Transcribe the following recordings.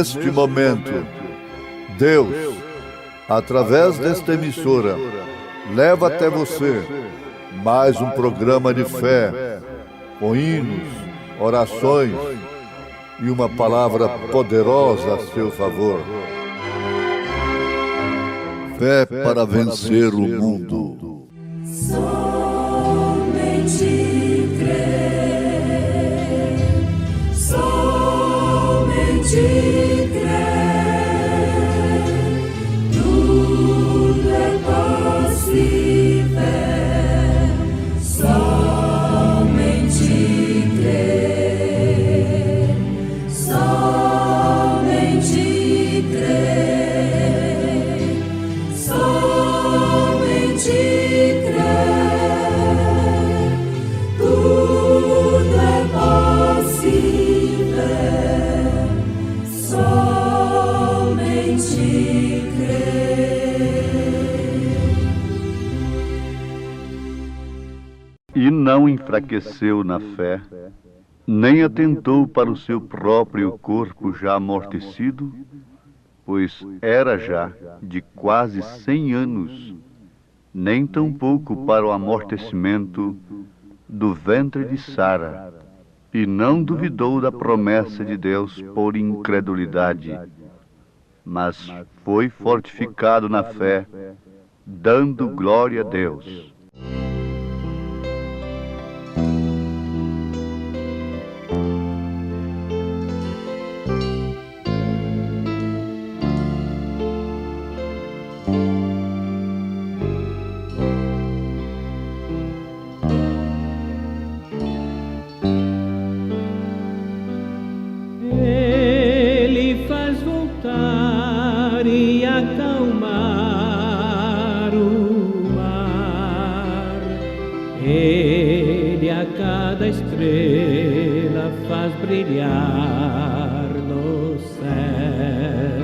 neste momento, Deus, através desta emissora, leva até você mais um programa de fé, com hinos, orações e uma palavra poderosa a seu favor. Fé para vencer o mundo. Somente crer, somente crer, tudo é possível, somente crer, somente crer, somente crer, tudo é possível, somente crer. E não enfraqueceu na fé, nem atentou para o seu próprio corpo já amortecido, pois era já de quase 100 anos, nem tampouco para o amortecimento do ventre de Sara, e não duvidou da promessa de Deus por incredulidade, mas foi fortificado na fé, dando glória a Deus. Ele faz voltar e acalmar o mar. Ele a cada estrela faz brilhar no céu.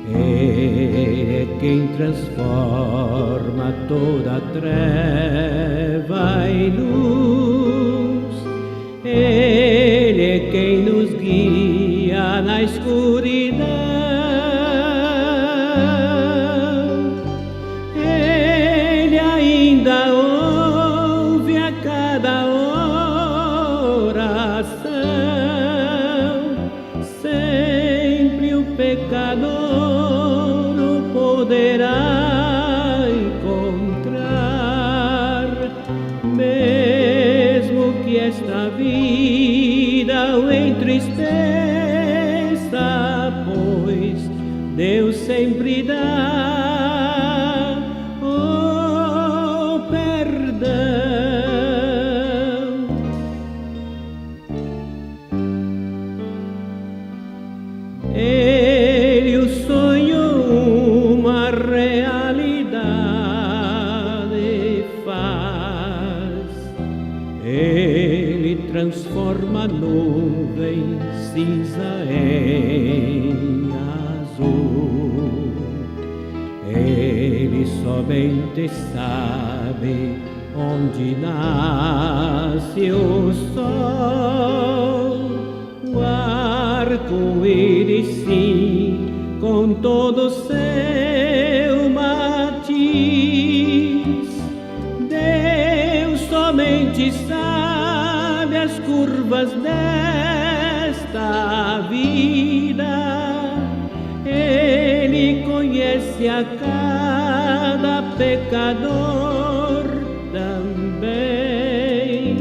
Ele é quem transforma toda treva em luz. Ele é quem nos guia na escuridão. Ele ainda ouve a cada oração. Sempre o pecador o poderá encontrar, mesmo que esta vida o entristeça, pois Deus sempre dá o perdão. Ele o sonhou uma realidade faz. Ele transforma nuvem cinza em azul. Ele somente sabe onde nasce o sol. O arco-íris, sim, com todo o seu matiz. Deus somente sabe as curvas desta vida. Ele conhece a cada pecador também,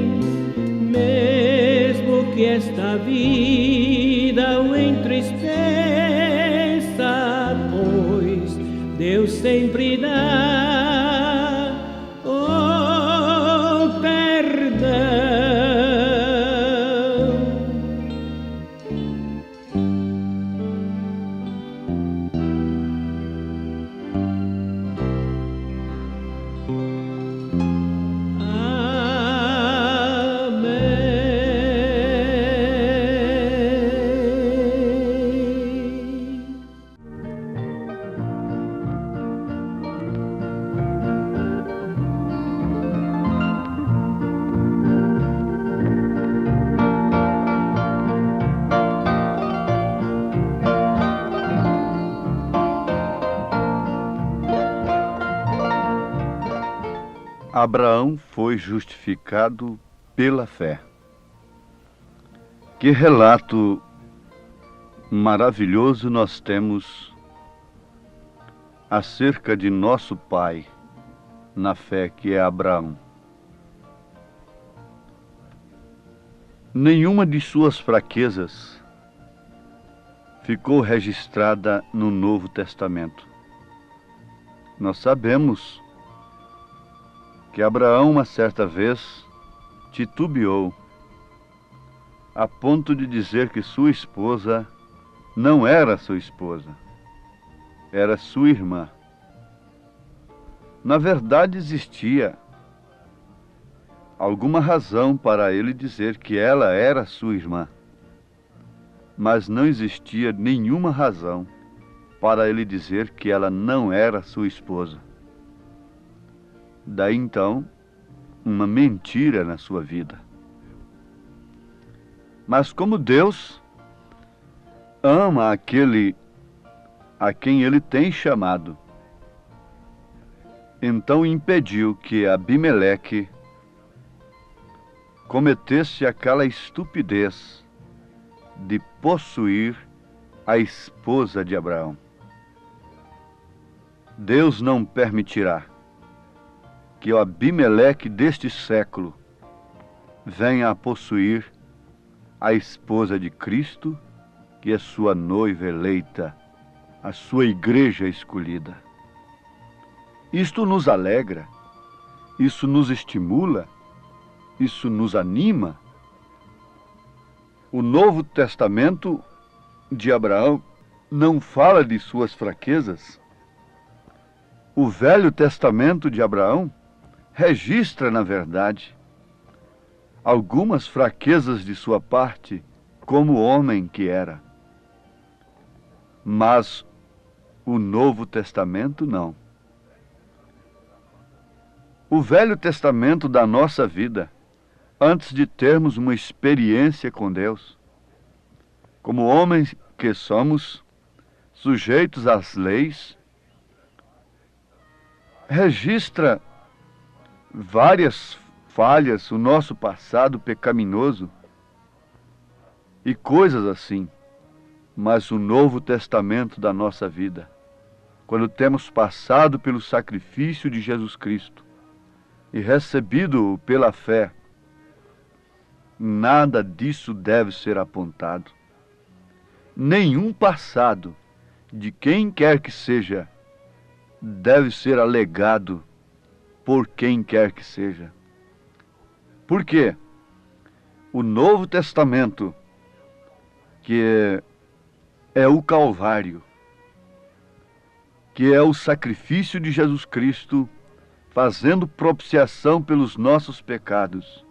mesmo que esta vida o entristeça, pois Deus sempre dá o perdão. Abraão foi justificado pela fé. Que relato maravilhoso nós temos acerca de nosso pai na fé, que é Abraão. Nenhuma de suas fraquezas ficou registrada no Novo Testamento. Nós sabemos que Abraão, uma certa vez, titubeou a ponto de dizer que sua esposa não era sua esposa, era sua irmã. Na verdade, existia alguma razão para ele dizer que ela era sua irmã, mas não existia nenhuma razão para ele dizer que ela não era sua esposa. Daí então, uma mentira na sua vida. Mas como Deus ama aquele a quem ele tem chamado, então impediu que Abimeleque cometesse aquela estupidez de possuir a esposa de Abraão. Deus não permitirá que o Abimeleque deste século venha a possuir a esposa de Cristo, que é sua noiva eleita, a sua igreja escolhida. Isto nos alegra, isso nos estimula, isso nos anima. O Novo Testamento de Abraão não fala de suas fraquezas. O Velho Testamento de Abraão registra, na verdade, algumas fraquezas de sua parte, como homem que era. Mas o Novo Testamento não. O Velho Testamento da nossa vida, antes de termos uma experiência com Deus, como homens que somos, sujeitos às leis, registra várias falhas, o nosso passado pecaminoso e coisas assim. Mas o Novo Testamento da nossa vida, quando temos passado pelo sacrifício de Jesus Cristo e recebido-o pela fé, nada disso deve ser apontado. Nenhum passado de quem quer que seja deve ser alegado por quem quer que seja. Por quê? O Novo Testamento, que é o Calvário, que é o sacrifício de Jesus Cristo, fazendo propiciação pelos nossos pecados,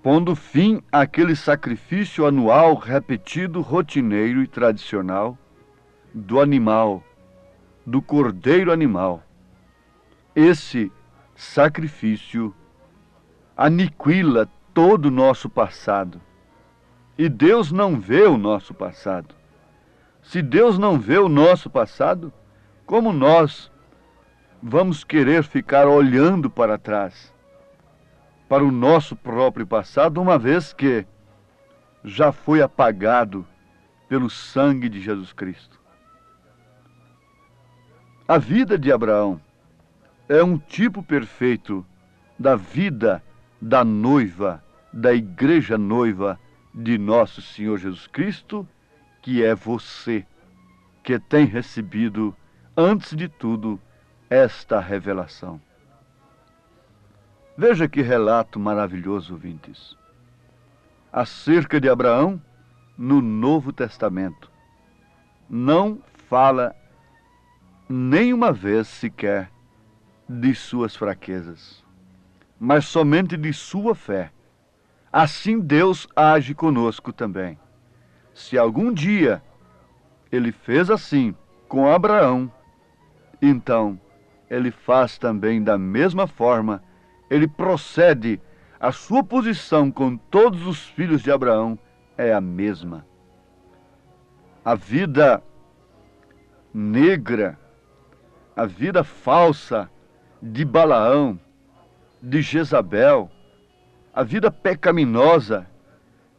pondo fim àquele sacrifício anual repetido, rotineiro e tradicional do animal, do cordeiro animal. Esse sacrifício aniquila todo o nosso passado. E Deus não vê o nosso passado. Se Deus não vê o nosso passado, como nós vamos querer ficar olhando para trás, para o nosso próprio passado, uma vez que já foi apagado pelo sangue de Jesus Cristo? A vida de Abraão é um tipo perfeito da vida da noiva, da igreja noiva de nosso Senhor Jesus Cristo, que é você, que tem recebido, antes de tudo, esta revelação. Veja que relato maravilhoso, ouvintes, acerca de Abraão no Novo Testamento. Não fala nenhuma vez sequer de suas fraquezas, mas somente de sua fé. Assim Deus age conosco também. Se algum dia ele fez assim com Abraão, então ele faz também da mesma forma. Ele procede, a sua posição com todos os filhos de Abraão é a mesma. A vida negra, a vida falsa de Balaão, de Jezabel, a vida pecaminosa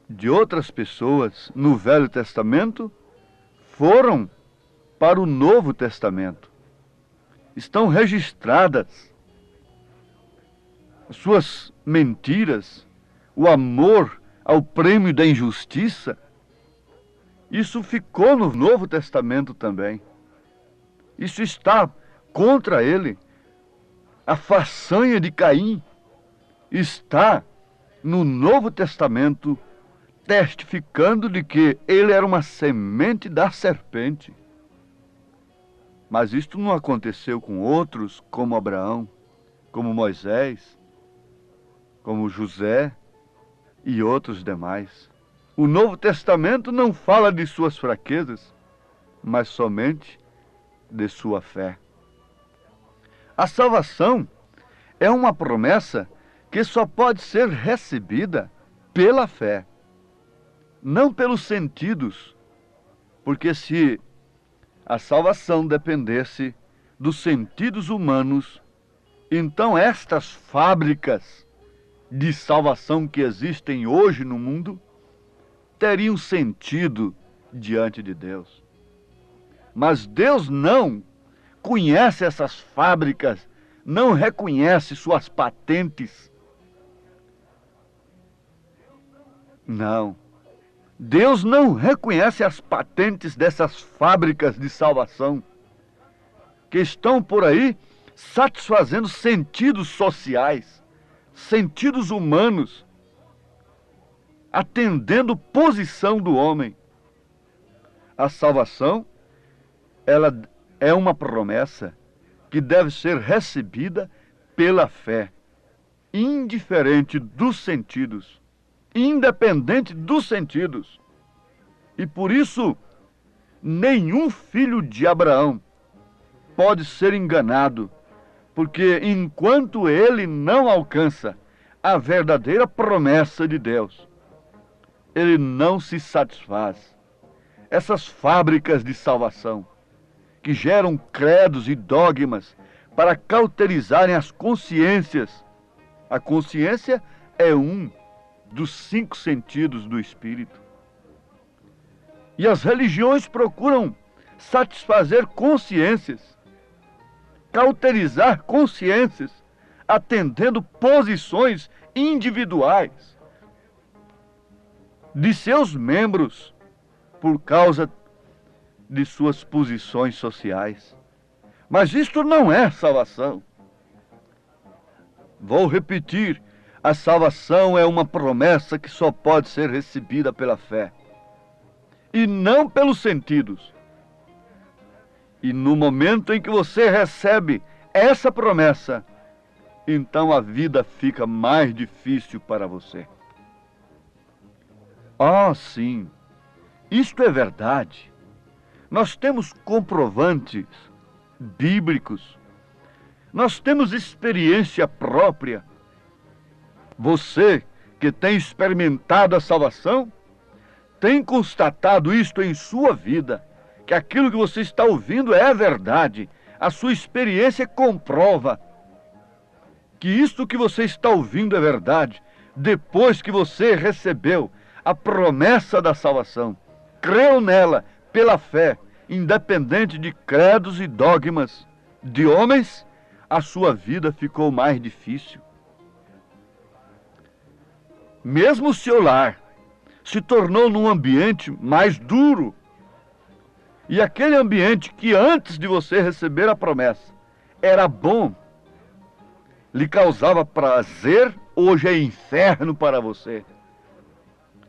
de outras pessoas no Velho Testamento foram para o Novo Testamento. Estão registradas as suas mentiras, o amor ao prêmio da injustiça. Isso ficou no Novo Testamento também. Isso está contra ele. A façanha de Caim está no Novo Testamento, testificando de que ele era uma semente da serpente. Mas isto não aconteceu com outros, como Abraão, como Moisés, como José e outros demais. O Novo Testamento não fala de suas fraquezas, mas somente de sua fé. A salvação é uma promessa que só pode ser recebida pela fé, não pelos sentidos, porque se a salvação dependesse dos sentidos humanos, então estas fábricas de salvação que existem hoje no mundo teriam sentido diante de Deus. Mas Deus não conhece essas fábricas, não reconhece suas patentes. Não. Deus não reconhece as patentes dessas fábricas de salvação que estão por aí satisfazendo sentidos sociais, sentidos humanos, atendendo posição do homem. A salvação, ela é uma promessa que deve ser recebida pela fé, indiferente dos sentidos, independente dos sentidos. E por isso, nenhum filho de Abraão pode ser enganado, porque enquanto ele não alcança a verdadeira promessa de Deus, ele não se satisfaz. Essas fábricas de salvação, que geram credos e dogmas para cauterizarem as consciências. A consciência é um dos 5 sentidos do espírito. E as religiões procuram satisfazer consciências, cauterizar consciências, atendendo posições individuais de seus membros por causa de suas posições sociais. Mas isto não é salvação. Vou repetir, a salvação é uma promessa que só pode ser recebida pela fé, e não pelos sentidos. E no momento em que você recebe essa promessa, então a vida fica mais difícil para você. Ah, sim, isto é verdade. Nós temos comprovantes bíblicos. Nós temos experiência própria. Você que tem experimentado a salvação, tem constatado isto em sua vida, que aquilo que você está ouvindo é verdade. A sua experiência comprova que isto que você está ouvindo é verdade, depois que você recebeu a promessa da salvação, creu nela pela fé, independente de credos e dogmas de homens, a sua vida ficou mais difícil. Mesmo o seu lar se tornou num ambiente mais duro. E aquele ambiente que antes de você receber a promessa era bom, lhe causava prazer, hoje é inferno para você.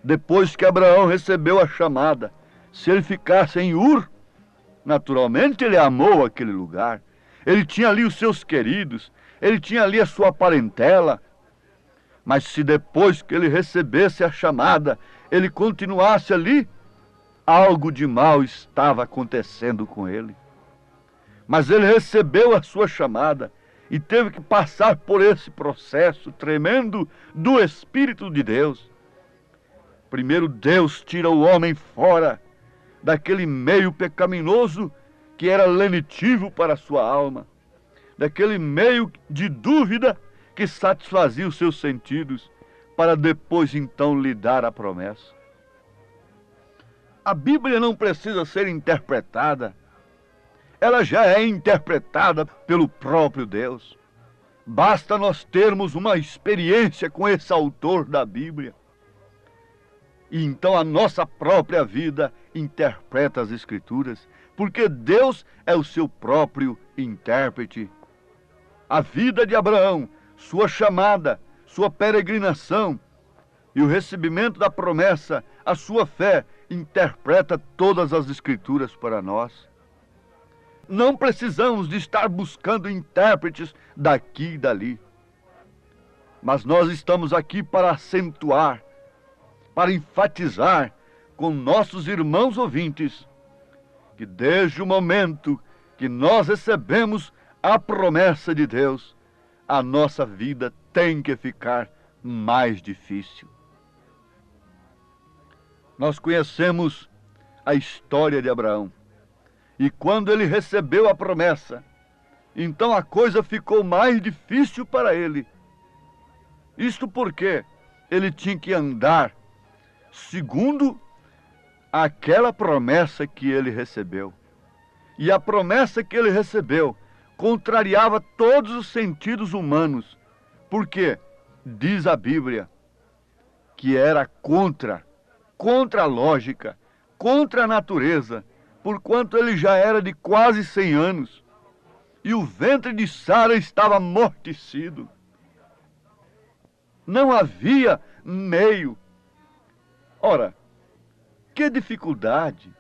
Depois que Abraão recebeu a chamada, se ele ficasse em Ur, naturalmente ele amou aquele lugar. Ele tinha ali os seus queridos, ele tinha ali a sua parentela. Mas se depois que ele recebesse a chamada, ele continuasse ali, algo de mal estava acontecendo com ele. Mas ele recebeu a sua chamada e teve que passar por esse processo tremendo do Espírito de Deus. Primeiro Deus tira o homem fora daquele meio pecaminoso que era lenitivo para a sua alma. daquele meio de dúvida que satisfazia os seus sentidos, para depois então lhe dar a promessa. A Bíblia não precisa ser interpretada, ela já é interpretada pelo próprio Deus. Basta nós termos uma experiência com esse autor da Bíblia. E então a nossa própria vida interpreta as Escrituras, porque Deus é o seu próprio intérprete. A vida de Abraão, sua chamada, sua peregrinação e o recebimento da promessa, a sua fé, interpreta todas as Escrituras para nós. Não precisamos de estar buscando intérpretes daqui e dali. Mas nós estamos aqui para acentuar, para enfatizar com nossos irmãos ouvintes que desde o momento que nós recebemos a promessa de Deus, a nossa vida tem que ficar mais difícil. Nós conhecemos a história de Abraão. E quando ele recebeu a promessa, então a coisa ficou mais difícil para ele. Isto porque ele tinha que andar segundo aquela promessa que ele recebeu. E a promessa que ele recebeu contrariava todos os sentidos humanos, porque diz a Bíblia que era contra a lógica, contra a natureza, porquanto ele já era de quase 100 anos, e o ventre de Sara estava amortecido. Não havia meio. Ora, que dificuldade,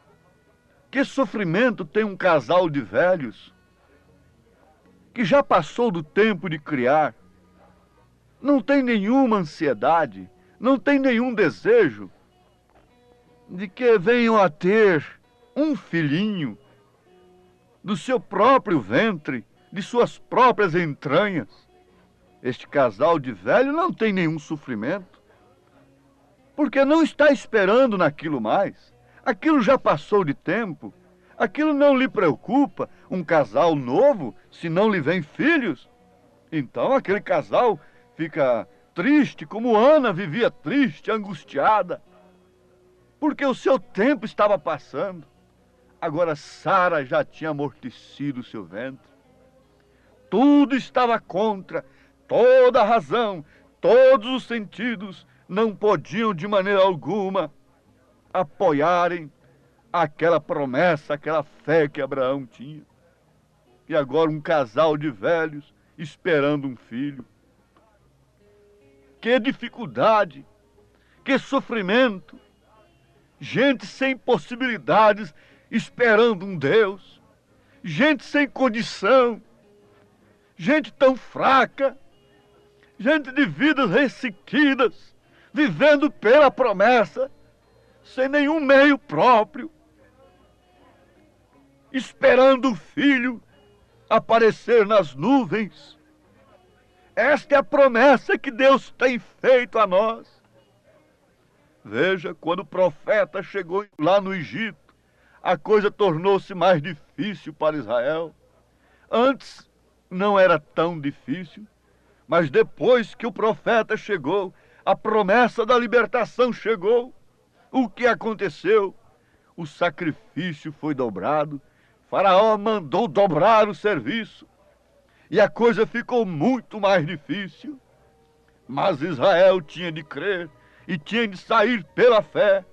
que sofrimento tem um casal de velhos que já passou do tempo de criar, não tem nenhuma ansiedade, não tem nenhum desejo de que venham a ter um filhinho do seu próprio ventre, de suas próprias entranhas. Este casal de velho não tem nenhum sofrimento, porque não está esperando naquilo mais. Aquilo já passou de tempo, aquilo não lhe preocupa. Um casal novo, se não lhe vem filhos, então aquele casal fica triste, como Ana vivia triste, angustiada, porque o seu tempo estava passando. Agora Sara já tinha amortecido o seu ventre. Tudo estava contra, toda a razão, todos os sentidos não podiam de maneira alguma apoiarem aquela promessa, aquela fé que Abraão tinha. E agora um casal de velhos esperando um filho. Que dificuldade, que sofrimento. Gente sem possibilidades esperando um Deus, gente sem condição, gente tão fraca, gente de vidas ressequidas, vivendo pela promessa, sem nenhum meio próprio, esperando o filho aparecer nas nuvens. Esta é a promessa que Deus tem feito a nós. Veja, quando o profeta chegou lá no Egito, a coisa tornou-se mais difícil para Israel. Antes não era tão difícil, mas depois que o profeta chegou, a promessa da libertação chegou. O que aconteceu? O sacrifício foi dobrado, Faraó mandou dobrar o serviço, e a coisa ficou muito mais difícil. Mas Israel tinha de crer e tinha de sair pela fé.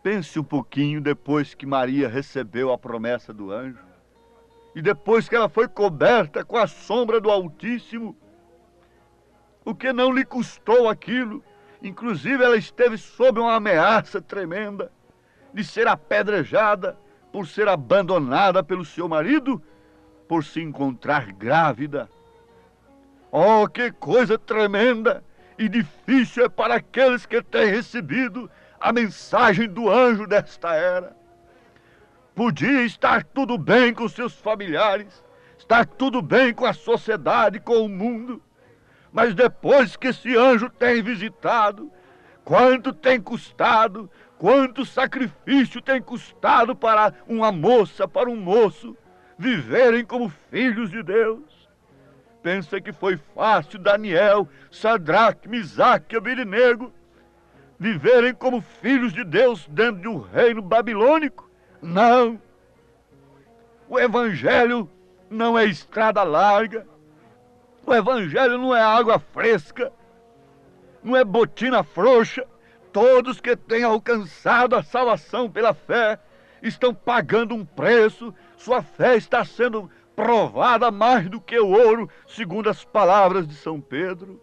Pense um pouquinho depois que Maria recebeu a promessa do anjo, e depois que ela foi coberta com a sombra do Altíssimo, o que não lhe custou aquilo. Inclusive ela esteve sob uma ameaça tremenda de ser apedrejada por ser abandonada pelo seu marido, por se encontrar grávida. Oh, que coisa tremenda e difícil é para aqueles que têm recebido a mensagem do anjo desta era. Podia estar tudo bem com seus familiares, estar tudo bem com a sociedade, com o mundo, mas depois que esse anjo tem visitado, quanto tem custado, quanto sacrifício tem custado para uma moça, para um moço, viverem como filhos de Deus. Pensa que foi fácil Daniel, Sadraque, Misaque e Abednego viverem como filhos de Deus dentro de um reino babilônico? Não! O Evangelho não é estrada larga, o Evangelho não é água fresca, não é botina frouxa. Todos que têm alcançado a salvação pela fé estão pagando um preço, sua fé está sendo provada mais do que o ouro, segundo as palavras de São Pedro.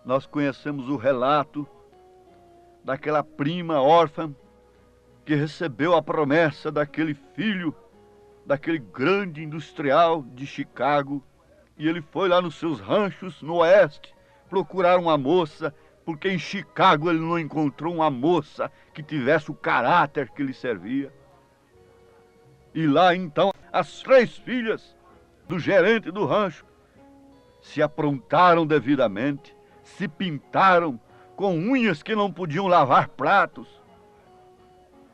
Nós conhecemos o relato daquela prima órfã que recebeu a promessa daquele filho, daquele grande industrial de Chicago, e ele foi lá nos seus ranchos no oeste procurar uma moça, porque em Chicago ele não encontrou uma moça que tivesse o caráter que lhe servia. E lá então as 3 filhas do gerente do rancho se aprontaram devidamente, se pintaram com unhas que não podiam lavar pratos.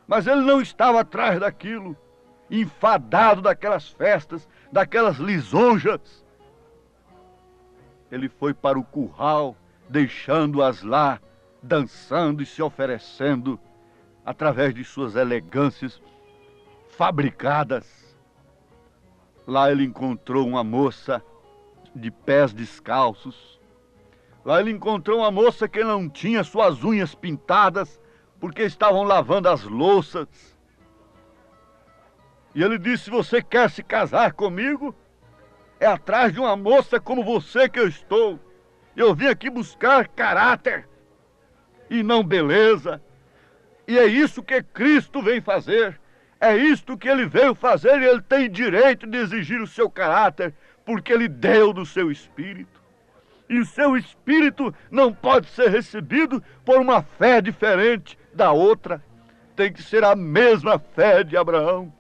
Mas ele não estava atrás daquilo, enfadado daquelas festas, daquelas lisonjas. Ele foi para o curral, deixando-as lá, dançando e se oferecendo, através de suas elegâncias fabricadas. Lá ele encontrou uma moça de pés descalços. Lá ele encontrou uma moça que não tinha suas unhas pintadas, porque estavam lavando as louças. E ele disse: você quer se casar comigo? É atrás de uma moça como você que eu estou. Eu vim aqui buscar caráter e não beleza. E é isso que Cristo vem fazer. É isto que ele veio fazer, e ele tem direito de exigir o seu caráter, porque ele deu do seu espírito. E o seu espírito não pode ser recebido por uma fé diferente da outra. Tem que ser a mesma fé de Abraão,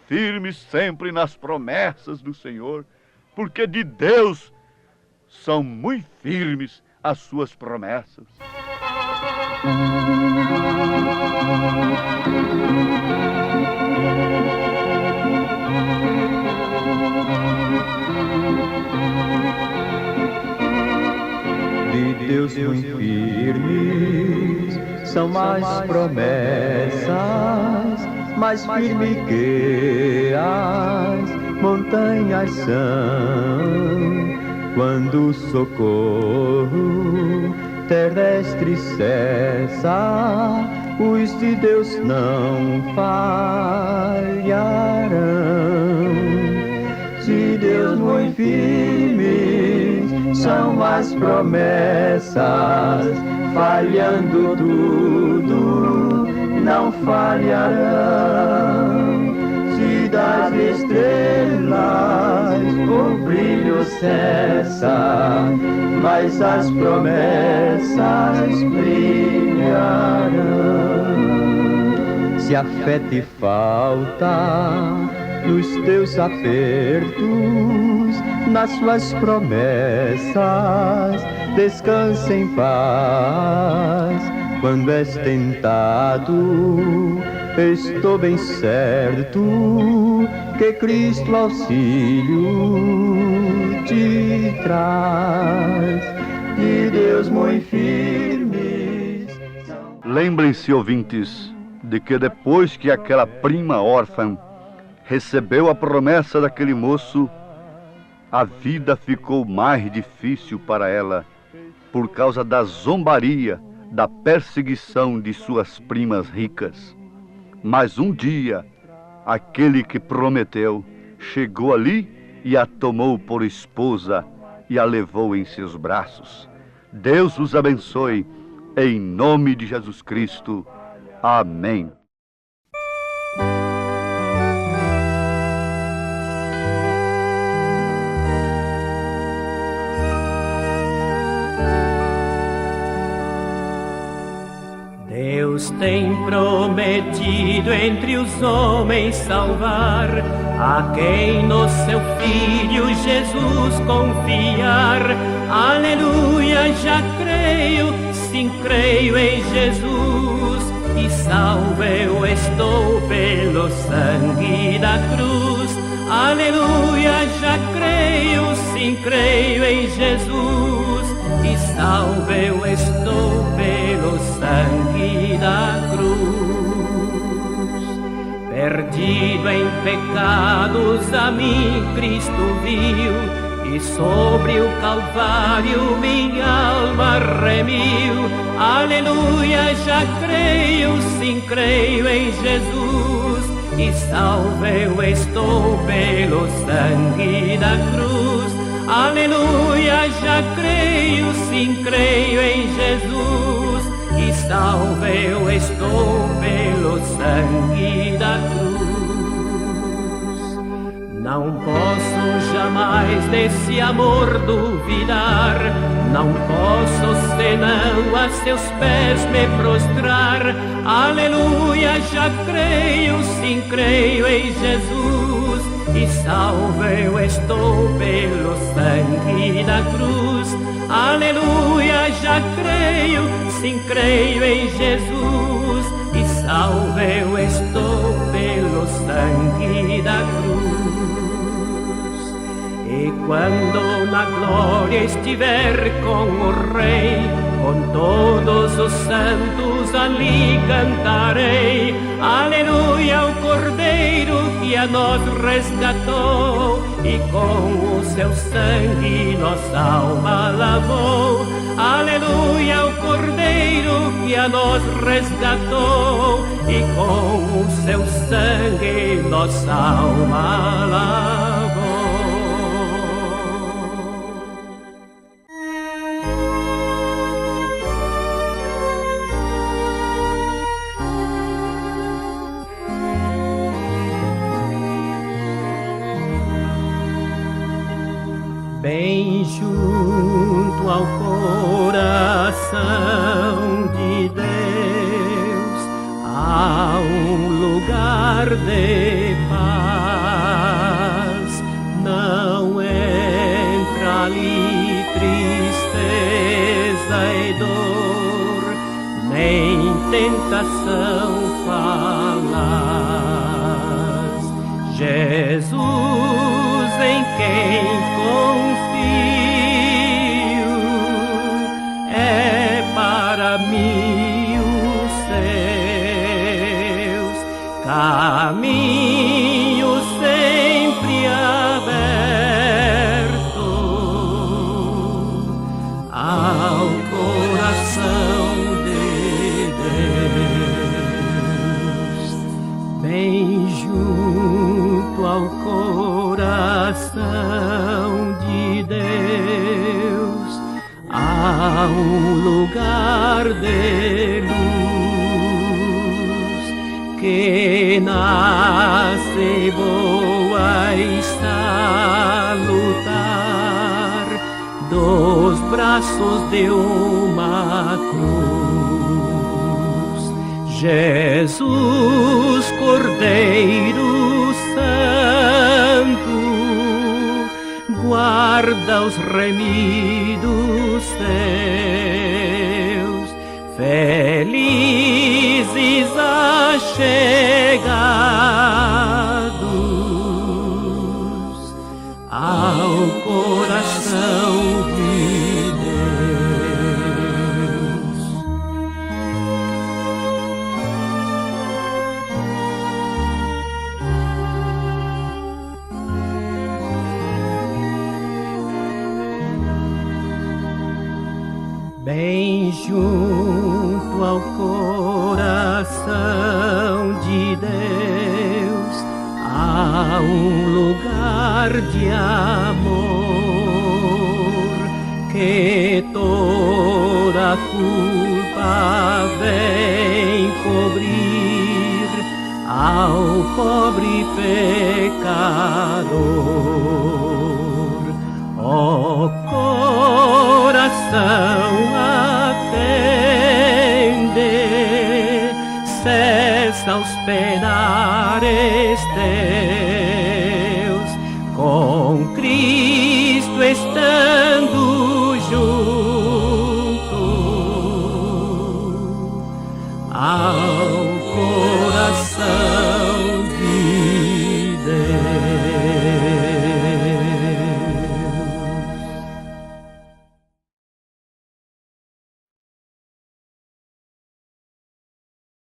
firme sempre nas promessas do Senhor, porque de Deus são muito firmes as suas promessas. De Deus muito firmes são mais promessas, mais firme que as montanhas são. Quando o socorro terrestre cessa, os de Deus não falharão. De Deus muito firmes são as promessas, falhando tudo, não falharão. Se das estrelas o brilho cessa, mas as promessas brilharão. Se a fé te falta nos teus apertos, nas suas promessas, descansa em paz. Quando és tentado, estou bem certo que Cristo auxílio te traz. De Deus muito firmes. Lembrem-se, ouvintes, de que depois que aquela prima órfã recebeu a promessa daquele moço, a vida ficou mais difícil para ela, por causa da zombaria, da perseguição de suas primas ricas. Mas um dia, aquele que prometeu chegou ali e a tomou por esposa e a levou em seus braços. Deus os abençoe, em nome de Jesus Cristo. Amém. Deus tem prometido entre os homens salvar a quem no seu Filho Jesus confiar. Aleluia, já creio, sim creio em Jesus. e salvo eu estou pelo sangue da cruz. Aleluia, já creio, sim, creio em Jesus, e salvo eu estou pelo sangue da cruz. Perdido em pecados, a mim Cristo viu, e sobre o Calvário minha alma remiu. Aleluia, já creio, sim, creio em Jesus, e salvo eu estou pelo sangue da cruz. Aleluia, já creio, sim, creio em Jesus, e salvo eu estou pelo sangue da cruz. Não posso jamais desse amor duvidar, não posso senão a seus pés me prostrar. Aleluia, já creio, sim, creio em Jesus, e salvo eu estou pelo sangue da cruz. Aleluia, já creio, sim, creio em Jesus, e salvo eu estou pelo sangue da cruz. E quando na glória estiver com o Rei, com todos os santos ali cantarei. Aleluia, o Cordeiro que a nós resgatou, e com o seu sangue nossa alma lavou. Aleluia, o Cordeiro que a nós resgatou, e com o seu sangue nossa alma lavou. Bem junto ao coração de Deus há um lugar de paz. Não entra ali tristeza e dor, nem tentação falaz. Jesus, em quem confio, é para mim os seus caminhos sempre aberto ao coração de Deus. Bem junto ao coração de Deus há um lugar de luz que nasce boa e salutar dos braços de uma cruz. Jesus, Cordeiro Santo, guarda os remidos seus, felizes achegados ao coração de Deus. Bem junto ao coração de Deus há um lugar de amor que toda culpa vem cobrir ao pobre pecador. Ó coração, atende, cessa os penares teus, com Cristo estamos